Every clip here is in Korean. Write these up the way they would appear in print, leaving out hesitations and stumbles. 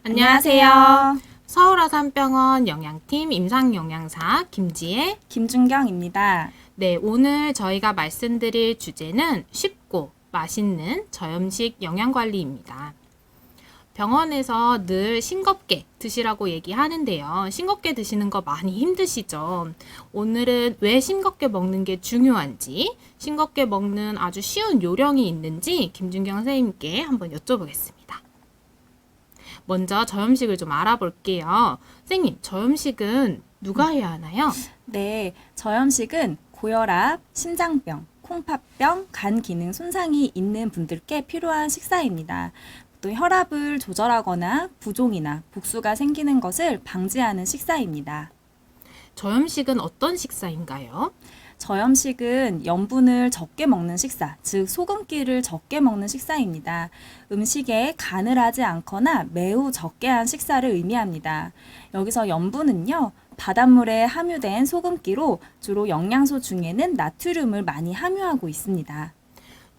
안녕하세요. 서울아산병원 영양팀 임상영양사 김지혜, 김준경입니다. 네, 오늘 저희가 말씀드릴 주제는 쉽고 맛있는 저염식 영양관리입니다. 병원에서 늘 싱겁게 드시라고 얘기하는데요. 싱겁게 드시는 거 많이 힘드시죠? 오늘은 왜 싱겁게 먹는 게 중요한지, 싱겁게 먹는 아주 쉬운 요령이 있는지 김준경 선생님께 한번 여쭤보겠습니다. 먼저 저염식을 좀 알아볼게요. 선생님, 저염식은 누가 해야 하나요? 네, 저염식은 고혈압, 심장병, 콩팥병, 간 기능 손상이 있는 분들께 필요한 식사입니다. 또 혈압을 조절하거나 부종이나 복수가 생기는 것을 방지하는 식사입니다. 저염식은 어떤 식사인가요? 저염식은 염분을 적게 먹는 식사, 즉 소금기를 적게 먹는 식사입니다. 음식에 간을 하지 않거나 매우 적게 한 식사를 의미합니다. 여기서 염분은요, 바닷물에 함유된 소금기로 주로 영양소 중에는 나트륨을 많이 함유하고 있습니다.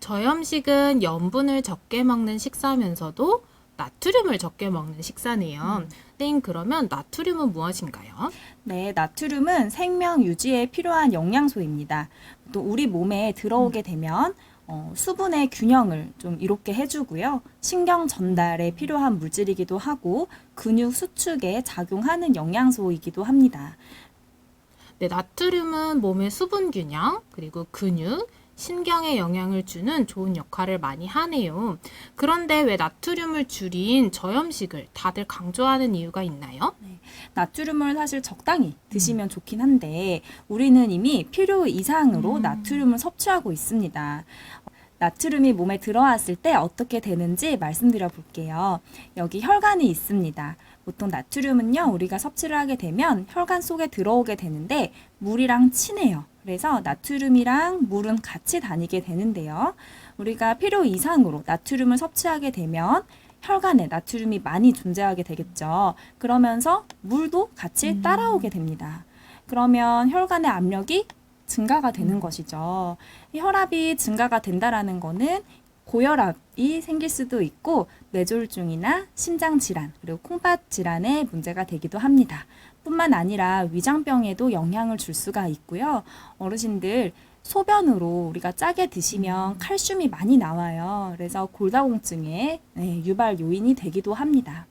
저염식은 염분을 적게 먹는 식사면서도 나트륨을 적게 먹는 식사네요. 선생님, 그러면 나트륨은 무엇인가요? 네, 나트륨은 생명 유지에 필요한 영양소입니다. 또 우리 몸에 들어오게 되면 수분의 균형을 좀 이롭게 해주고요. 신경 전달에 필요한 물질이기도 하고 근육 수축에 작용하는 영양소이기도 합니다. 네, 나트륨은 몸의 수분 균형, 그리고 근육, 신경에 영향을 주는 좋은 역할을 많이 하네요. 그런데 왜 나트륨을 줄인 저염식을 다들 강조하는 이유가 있나요? 나트륨을 사실 적당히 드시면 좋긴 한데 우리는 이미 필요 이상으로 나트륨을 섭취하고 있습니다. 나트륨이 몸에 들어왔을 때 어떻게 되는지 말씀드려 볼게요. 여기 혈관이 있습니다. 보통 나트륨은요, 우리가 섭취를 하게 되면 혈관 속에 들어오게 되는데 물이랑 친해요. 그래서 나트륨이랑 물은 같이 다니게 되는데요. 우리가 필요 이상으로 나트륨을 섭취하게 되면 혈관에 나트륨이 많이 존재하게 되겠죠. 그러면서 물도 같이 따라오게 됩니다. 그러면 혈관의 압력이 증가가 되는 것이죠. 이 혈압이 증가가 된다라는 거는 고혈압이 생길 수도 있고 뇌졸중이나 심장 질환 그리고 콩팥 질환에 문제가 되기도 합니다. 뿐만 아니라 위장병에도 영향을 줄 수가 있고요. 어르신들 소변으로 우리가 짜게 드시면 칼슘이 많이 나와요. 그래서 골다공증의 유발 요인이 되기도 합니다.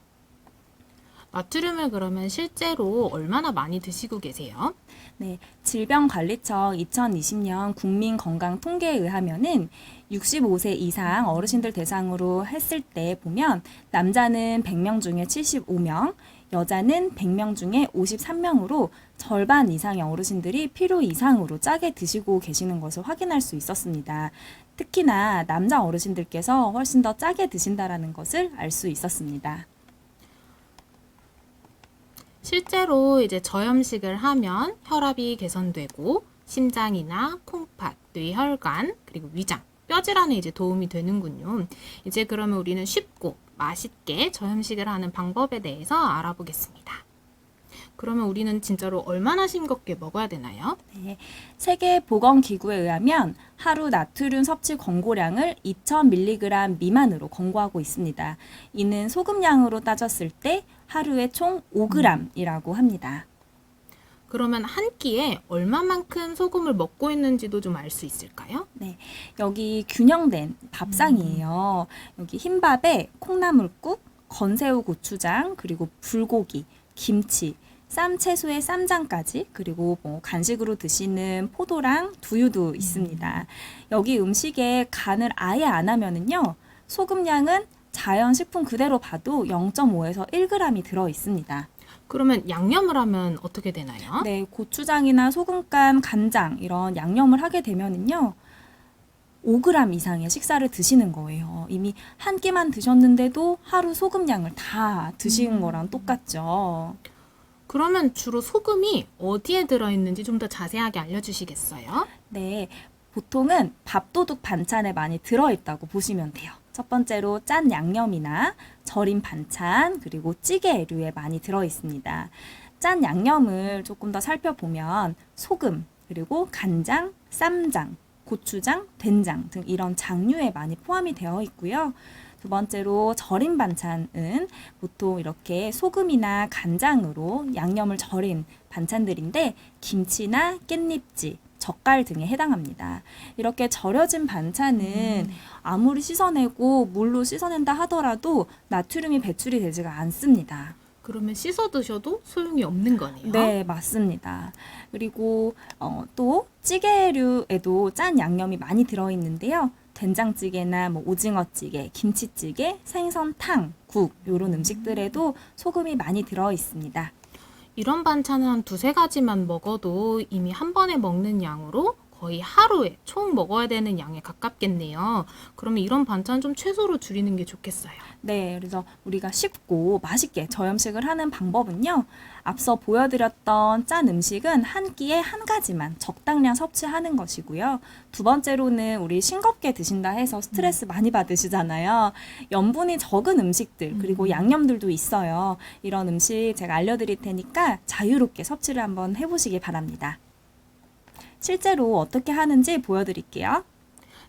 나트륨을 그러면 실제로 얼마나 많이 드시고 계세요? 네, 질병관리청 2020년 국민건강통계에 의하면은 65세 이상 어르신들 대상으로 했을 때 보면 남자는 100명 중에 75명, 여자는 100명 중에 53명으로 절반 이상의 어르신들이 필요 이상으로 짜게 드시고 계시는 것을 확인할 수 있었습니다. 특히나 남자 어르신들께서 훨씬 더 짜게 드신다라는 것을 알 수 있었습니다. 실제로 이제 저염식을 하면 혈압이 개선되고 심장이나 콩팥, 뇌혈관, 그리고 위장, 뼈 질환에 이제 도움이 되는군요. 이제 그러면 우리는 쉽고 맛있게 저염식을 하는 방법에 대해서 알아보겠습니다. 그러면 우리는 진짜로 얼마나 싱겁게 먹어야 되나요? 네, 세계보건기구에 의하면 하루 나트륨 섭취 권고량을 2000mg 미만으로 권고하고 있습니다. 이는 소금량으로 따졌을 때 하루에 총 5g이라고 합니다. 그러면 한 끼에 얼마만큼 소금을 먹고 있는지도 좀 알 수 있을까요? 네, 여기 균형된 밥상이에요. 여기 흰밥에 콩나물국, 건새우 고추장, 그리고 불고기, 김치, 쌈 채소에 쌈장까지 그리고 뭐 간식으로 드시는 포도랑 두유도 있습니다. 여기 음식에 간을 아예 안 하면은요, 소금량은 자연 식품 그대로 봐도 0.5에서 1g이 들어 있습니다. 그러면 양념을 하면 어떻게 되나요? 네, 고추장이나 소금간, 간장 이런 양념을 하게 되면은요, 5g 이상의 식사를 드시는 거예요. 이미 한 끼만 드셨는데도 하루 소금량을 다 드신 거랑 똑같죠. 그러면 주로 소금이 어디에 들어있는지 좀 더 자세하게 알려주시겠어요? 네, 보통은 밥도둑 반찬에 많이 들어있다고 보시면 돼요. 첫 번째로 짠 양념이나 절인 반찬, 그리고 찌개류에 많이 들어있습니다. 짠 양념을 조금 더 살펴보면 소금, 그리고 간장, 쌈장, 고추장, 된장 등 이런 장류에 많이 포함이 되어 있고요. 두 번째로 절인 반찬은 보통 이렇게 소금이나 간장으로 양념을 절인 반찬들인데 김치나 깻잎지, 젓갈 등에 해당합니다. 이렇게 절여진 반찬은 아무리 씻어내고 물로 씻어낸다 하더라도 나트륨이 배출이 되지가 않습니다. 그러면 씻어 드셔도 소용이 없는 거네요. 네, 맞습니다. 그리고 또 찌개류에도 짠 양념이 많이 들어있는데요. 된장찌개나 뭐 오징어찌개, 김치찌개, 생선탕, 국 이런 음식들에도 소금이 많이 들어있습니다. 이런 반찬은 한 두세 가지만 먹어도 이미 한 번에 먹는 양으로 거의 하루에 총 먹어야 되는 양에 가깝겠네요. 그러면 이런 반찬 좀 최소로 줄이는 게 좋겠어요. 네, 그래서 우리가 쉽고 맛있게 저염식을 하는 방법은요. 앞서 보여드렸던 짠 음식은 한 끼에 한 가지만 적당량 섭취하는 것이고요. 두 번째로는 우리 싱겁게 드신다 해서 스트레스 많이 받으시잖아요. 염분이 적은 음식들 그리고 양념들도 있어요. 이런 음식 제가 알려드릴 테니까 자유롭게 섭취를 한번 해보시기 바랍니다. 실제로 어떻게 하는지 보여드릴게요.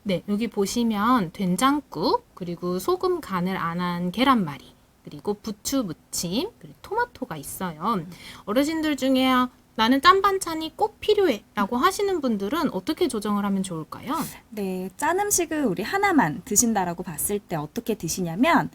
네, 여기 보시면 된장국, 그리고 소금 간을 안 한 계란말이, 그리고 부추 무침, 그리고 토마토가 있어요. 어르신들 중에 나는 짠 반찬이 꼭 필요해 라고 하시는 분들은 어떻게 조정을 하면 좋을까요? 네, 짠 음식을 우리 하나만 드신다라고 봤을 때 어떻게 드시냐면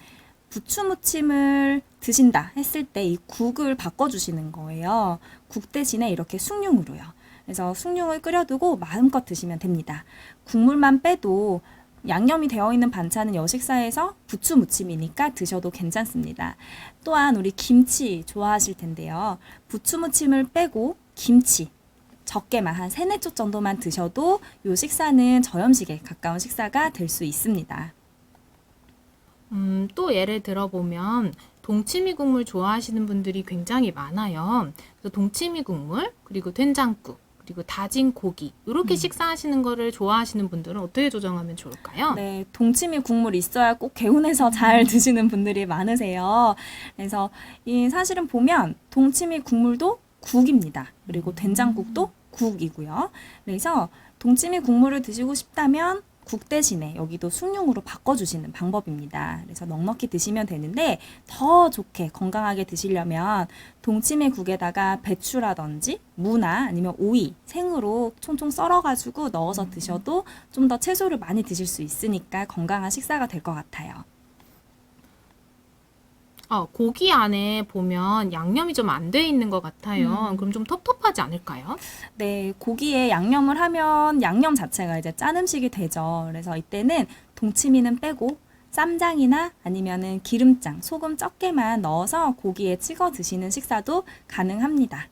부추 무침을 드신다 했을 때 이 국을 바꿔주시는 거예요. 국 대신에 이렇게 숭늉으로요. 그래서 숭늉을 끓여두고 마음껏 드시면 됩니다. 국물만 빼도 양념이 되어 있는 반찬은 여식사에서 부추 무침이니까 드셔도 괜찮습니다. 또한 우리 김치 좋아하실 텐데요. 부추 무침을 빼고 김치 적게만 한 3-4쪽 정도만 드셔도 요 식사는 저염식에 가까운 식사가 될 수 있습니다. 또 예를 들어보면 동치미 국물 좋아하시는 분들이 굉장히 많아요. 그래서 동치미 국물, 그리고 된장국, 그리고 다진 고기 이렇게 식사하시는 거를 좋아하시는 분들은 어떻게 조정하면 좋을까요? 네, 동치미 국물 있어야 꼭 개운해서 잘 드시는 분들이 많으세요. 그래서 이 사실은 보면 동치미 국물도 국입니다. 그리고 된장국도 국이고요. 그래서 동치미 국물을 드시고 싶다면 국 대신에 여기도 숭늉으로 바꿔주시는 방법입니다. 그래서 넉넉히 드시면 되는데 더 좋게 건강하게 드시려면 동치미 국에다가 배추라든지 무나 아니면 오이, 생으로 총총 썰어가지고 넣어서 드셔도 좀 더 채소를 많이 드실 수 있으니까 건강한 식사가 될 것 같아요. 고기 안에 보면 양념이 좀 안 돼 있는 것 같아요. 그럼 좀 텁텁하지 않을까요? 네, 고기에 양념을 하면 양념 자체가 이제 짠 음식이 되죠. 그래서 이때는 동치미는 빼고 쌈장이나 아니면은 기름장, 소금 적게만 넣어서 고기에 찍어 드시는 식사도 가능합니다.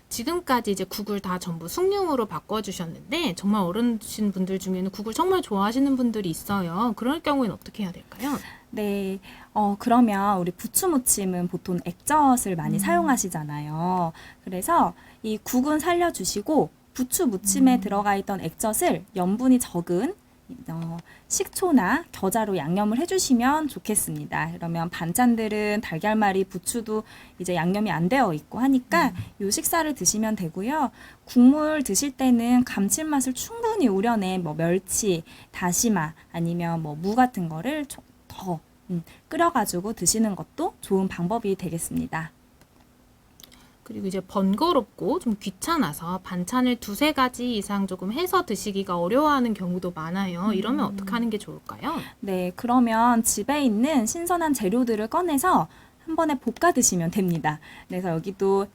지금까지 이제 국을 다 전부 숭늉으로 바꿔주셨는데 정말 어르신 분들 중에는 국을 정말 좋아하시는 분들이 있어요. 그럴 경우에는 어떻게 해야 될까요? 네, 그러면 우리 부추 무침은 보통 액젓을 많이 사용하시잖아요. 그래서 이 국은 살려주시고 부추 무침에 들어가 있던 액젓을 염분이 적은 식초나 겨자로 양념을 해주시면 좋겠습니다. 그러면 반찬들은 달걀말이, 부추도 이제 양념이 안 되어 있고 하니까 요 식사를 드시면 되고요. 국물 드실 때는 감칠맛을 충분히 우려낸 뭐 멸치, 다시마 아니면 뭐 무 같은 거를 더 끓여가지고 드시는 것도 좋은 방법이 되겠습니다. 그리고 이제 번거롭고 좀 귀찮아서 반찬을 두세 가지 이상 조금 해서 드시기가 어려워하는 경우도 많아요. 이러면 어떻게 하는 게 좋을까요? 네, 그러면 집에 있는 신선한 재료들을 꺼내서 한 번에 볶아 드시면 됩니다. 그래서 여기도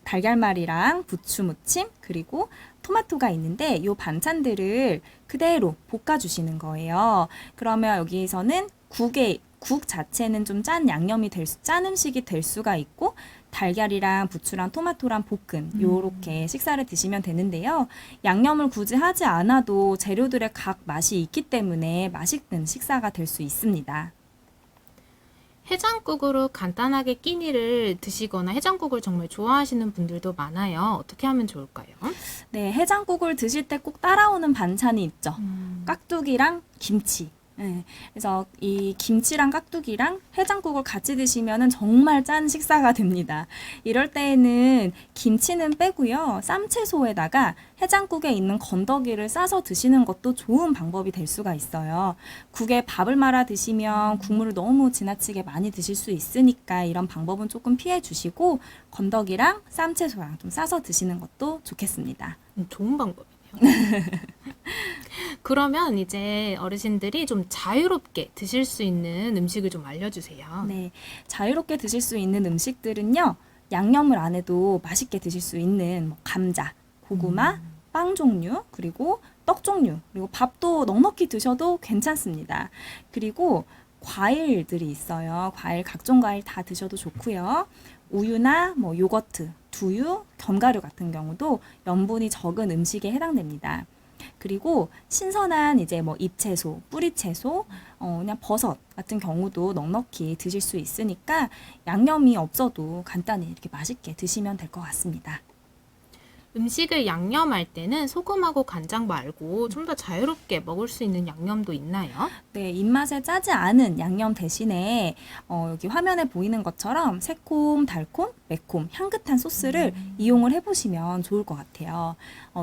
달걀말이랑 부추 무침 그리고 토마토가 있는데 이 반찬들을 그대로 볶아 주시는 거예요. 그러면 여기에서는 국 자체는 좀 짠 양념이 짠 음식이 될 수가 있고 달걀이랑 부추랑 토마토랑 볶은 요렇게 식사를 드시면 되는데요. 양념을 굳이 하지 않아도 재료들의 각 맛이 있기 때문에 맛있는 식사가 될 수 있습니다. 해장국으로 간단하게 끼니를 드시거나 해장국을 정말 좋아하시는 분들도 많아요. 어떻게 하면 좋을까요? 네, 해장국을 드실 때 꼭 따라오는 반찬이 있죠. 깍두기랑 김치. 네, 그래서 이 김치랑 깍두기랑 해장국을 같이 드시면은 정말 짠 식사가 됩니다. 이럴 때에는 김치는 빼고요. 쌈채소에다가 해장국에 있는 건더기를 싸서 드시는 것도 좋은 방법이 될 수가 있어요. 국에 밥을 말아 드시면 국물을 너무 지나치게 많이 드실 수 있으니까 이런 방법은 조금 피해 주시고 건더기랑 쌈채소랑 좀 싸서 드시는 것도 좋겠습니다. 좋은 방법이네요. 그러면 이제 어르신들이 좀 자유롭게 드실 수 있는 음식을 좀 알려주세요. 네, 자유롭게 드실 수 있는 음식들은요, 양념을 안 해도 맛있게 드실 수 있는 뭐 감자, 고구마, 빵 종류, 그리고 떡 종류, 그리고 밥도 넉넉히 드셔도 괜찮습니다. 그리고 과일들이 있어요. 과일, 각종 과일 다 드셔도 좋고요. 우유나 뭐 요거트, 두유, 견과류 같은 경우도 염분이 적은 음식에 해당됩니다. 그리고 신선한 이제 뭐 잎채소, 뿌리채소, 그냥 버섯 같은 경우도 넉넉히 드실 수 있으니까 양념이 없어도 간단히 이렇게 맛있게 드시면 될 것 같습니다. 음식을 양념할 때는 소금하고 간장 말고 좀 더 자유롭게 먹을 수 있는 양념도 있나요? 네, 입맛에 짜지 않은 양념 대신에 여기 화면에 보이는 것처럼 새콤, 달콤, 매콤, 향긋한 소스를 이용을 해보시면 좋을 것 같아요.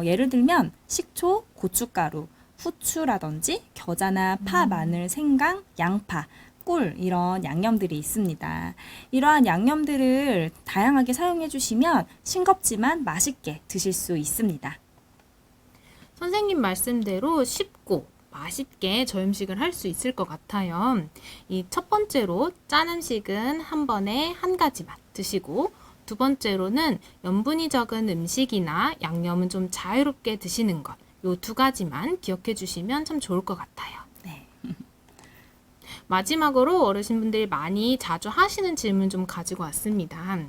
예를 들면 식초, 고춧가루, 후추라든지 겨자나 파, 마늘, 생강, 양파, 꿀 이런 양념들이 있습니다. 이러한 양념들을 다양하게 사용해 주시면 싱겁지만 맛있게 드실 수 있습니다. 선생님 말씀대로 쉽고 맛있게 저염식을 할 수 있을 것 같아요. 이 첫 번째로 짠 음식은 한 번에 한 가지만 드시고 두 번째로는 염분이 적은 음식이나 양념은 좀 자유롭게 드시는 것. 요 두 가지만 기억해 주시면 참 좋을 것 같아요. 네. 마지막으로 어르신분들이 많이 자주 하시는 질문 좀 가지고 왔습니다.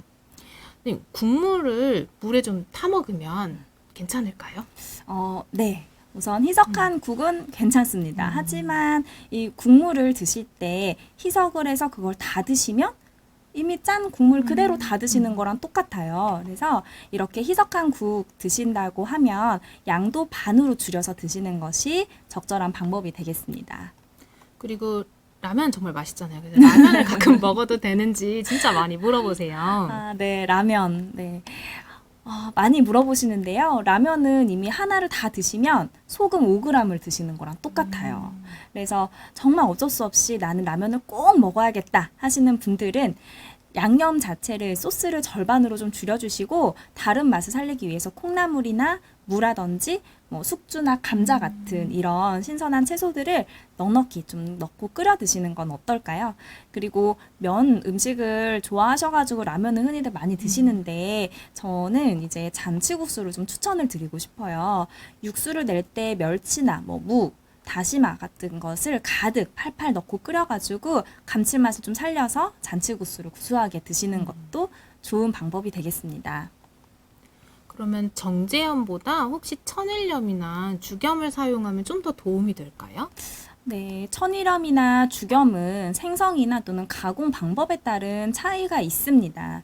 네, 국물을 물에 좀 타 먹으면 괜찮을까요? 네. 우선 희석한 국은 괜찮습니다. 하지만 이 국물을 드실 때 희석을 해서 그걸 다 드시면 이미 짠 국물 그대로 다 드시는 거랑 똑같아요. 그래서 이렇게 희석한 국 드신다고 하면 양도 반으로 줄여서 드시는 것이 적절한 방법이 되겠습니다. 그리고 라면 정말 맛있잖아요. 그래서 라면을 가끔 먹어도 되는지 진짜 많이 물어보세요. 아, 네, 라면. 네. 많이 물어보시는데요. 라면은 이미 하나를 다 드시면 소금 5g을 드시는 거랑 똑같아요. 그래서 정말 어쩔 수 없이 나는 라면을 꼭 먹어야겠다 하시는 분들은 양념 자체를 소스를 절반으로 좀 줄여주시고 다른 맛을 살리기 위해서 콩나물이나 무라든지 뭐 숙주나 감자 같은 이런 신선한 채소들을 넉넉히 좀 넣고 끓여 드시는 건 어떨까요? 그리고 면 음식을 좋아하셔가지고 라면을 흔히들 많이 드시는데 저는 이제 잔치국수를 좀 추천을 드리고 싶어요. 육수를 낼 때 멸치나 뭐 무, 다시마 같은 것을 가득 팔팔 넣고 끓여가지고 감칠맛을 좀 살려서 잔치국수를 구수하게 드시는 것도 좋은 방법이 되겠습니다. 그러면 정제염보다 혹시 천일염이나 죽염을 사용하면 좀 더 도움이 될까요? 네, 천일염이나 죽염은 생성이나 또는 가공 방법에 따른 차이가 있습니다.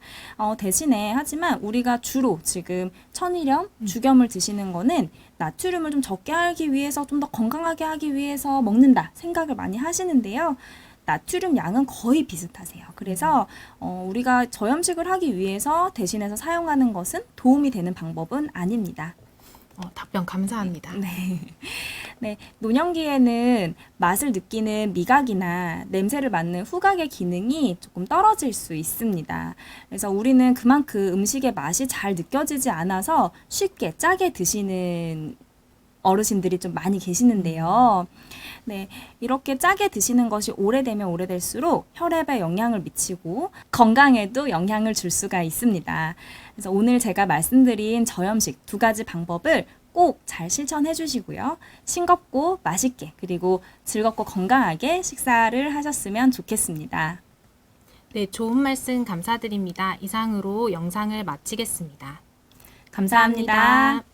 대신에 하지만 우리가 주로 지금 천일염, 죽염을 드시는 거는 나트륨을 좀 적게 하기 위해서 좀 더 건강하게 하기 위해서 먹는다 생각을 많이 하시는데요. 나트륨 양은 거의 비슷하세요. 그래서 우리가 저염식을 하기 위해서 대신해서 사용하는 것은 도움이 되는 방법은 아닙니다. 답변 감사합니다. 네. 네, 노년기에는 맛을 느끼는 미각이나 냄새를 맡는 후각의 기능이 조금 떨어질 수 있습니다. 그래서 우리는 그만큼 음식의 맛이 잘 느껴지지 않아서 쉽게 짜게 드시는 어르신들이 좀 많이 계시는데요. 네, 이렇게 짜게 드시는 것이 오래되면 오래될수록 혈압에 영향을 미치고 건강에도 영향을 줄 수가 있습니다. 그래서 오늘 제가 말씀드린 저염식 두 가지 방법을 꼭 잘 실천해 주시고요. 싱겁고 맛있게 그리고 즐겁고 건강하게 식사를 하셨으면 좋겠습니다. 네, 좋은 말씀 감사드립니다. 이상으로 영상을 마치겠습니다. 감사합니다.